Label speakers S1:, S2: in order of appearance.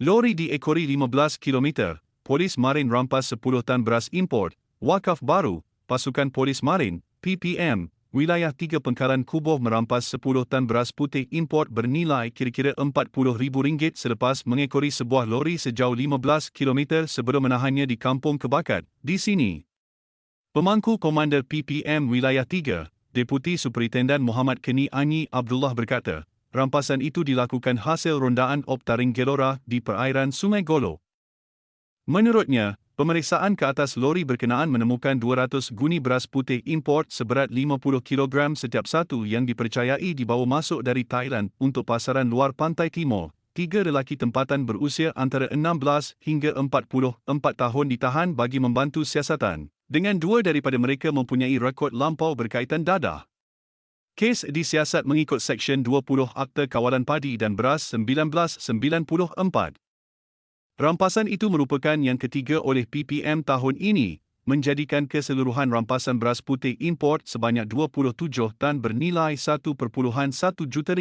S1: Lori diekori 15 km, Polis Marin rampas 10 tan beras import, wakaf baru, Pasukan Polis Marin, PPM, Wilayah 3 Pengkalan Kubuh merampas 10 tan beras putih import bernilai kira-kira RM40,000 selepas mengekori sebuah lori sejauh 15 km sebelum menahannya di Kampung Kebakat, di sini. Pemangku Komander PPM Wilayah 3, Deputi Superintendent Muhammad Keni Anyi Abdullah berkata, rampasan itu dilakukan hasil rondaan Optaring Gelora di perairan Sungai Golo. Menurutnya, pemeriksaan ke atas lori berkenaan menemukan 200 guni beras putih import seberat 50 kg setiap satu yang dipercayai dibawa masuk dari Thailand untuk pasaran luar pantai timur. 3 lelaki tempatan berusia antara 16 hingga 44 tahun ditahan bagi membantu siasatan, dengan 2 daripada mereka mempunyai rekod lampau berkaitan dadah. Kes disiasat mengikut Seksyen 20 Akta Kawalan Padi dan Beras 1994. Rampasan itu merupakan yang ketiga oleh PPM tahun ini, menjadikan keseluruhan rampasan beras putih import sebanyak 27 tan bernilai RM1.1 juta.